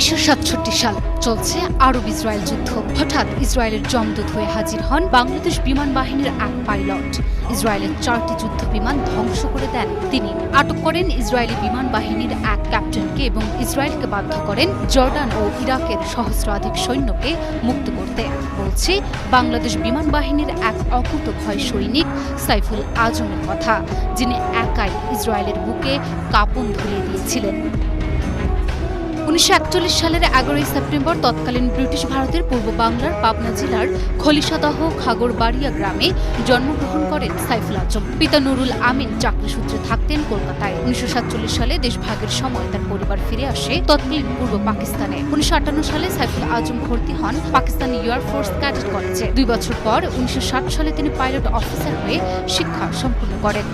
1967 সাল চলছে Arab Israel যুদ্ধ। হঠাৎ ইসরায়েলের জমদূত হয়ে হাজির হন বাংলাদেশ বিমান বাহিনীর এক পাইলট। ইসরায়েলের 4টি যুদ্ধ বিমান ধ্বংস করে দেন তিনি। আটক করেন ইসরায়েলি বিমান বাহিনীর এক ক্যাপ্টেনকে এবং ইসরায়েলকে বাধ্য করেন জর্ডান ও ইরাকের সহস্রাধিক সৈন্যকে মুক্ত করতে। বলছে বাংলাদেশ বিমান বাহিনীর এক অকুতোভয় সৈনিক সাইফুল আজমের কথা, যিনি একাই ইসরায়েলের বুকে কাঁপন ধরিয়ে দিয়েছিলেন। 1941 সালের 11 সেপ্টেম্বর তৎকালীন ব্রিটিশ ভারতের পূর্ব বাংলার পাবনা জেলার খলিশাদহ খাগড়বাড়িয়া গ্রামে জন্মগ্রহণ করেন সাইফুল আজম। পিতা নুরুল আমিন চাকরি সূত্রে থাকতেন কলকাতায়। 1947 সালে দেশভাগের সময় তার পরিবার ফিরে আসে তৎকালীন পূর্ব পাকিস্তানে। 1958 সালে সাইফুল আজম ভর্তি হন পাকিস্তানি এয়ারফোর্স ক্যাডেট কলেজে। 2 বছর পর 1960 সালে তিনি পাইলট অফিসার হয়ে শিক্ষা সম্পূর্ণ করেন।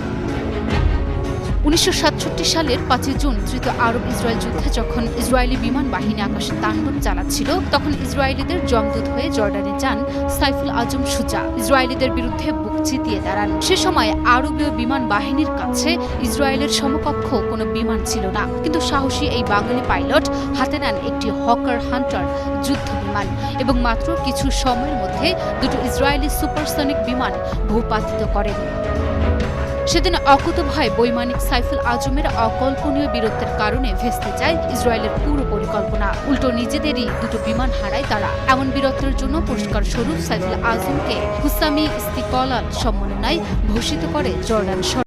1967 সালের 5 জুন তৃতীয় আরব ইসরায়েল যুদ্ধে যখন ইসরায়েলি বিমান বাহিনী আকাশে তাণ্ডব চালাচ্ছিল, তখন ইসরায়েলিদের জমদূত হয়ে জর্ডানে যান সাইফুল আজম সুজা। ইসরায়েলিদের বিরুদ্ধে বুক চিতিয়ে দাঁড়ান। সে সময় আরবীয় বিমান বাহিনীর কাছে ইসরায়েলের সমকক্ষ কোনো বিমান ছিল না, কিন্তু সাহসী এই বাঙালি পাইলট হাতে নেন একটি হকার হান্টার যুদ্ধ বিমান এবং মাত্র কিছু সময়ের মধ্যে দুটো ইসরায়েলি সুপারসনিক বিমান ভূপাতিত করেন। সেদিন অকুতোভয় বৈমানিক সাইফুল আজমের অকল্পনীয় বীরত্বের কারণে ভেস্তে যায় ইসরায়েলের পুরো পরিকল্পনা। উল্টো নিজেদেরই দুটো বিমান হারায় তারা। এমন বীরত্বের জন্য পুরস্কার স্বরূপ সাইফুল আজমকে হুসামি ইস্তিকলাল সম্মাননায় ভূষিত করে জর্ডান।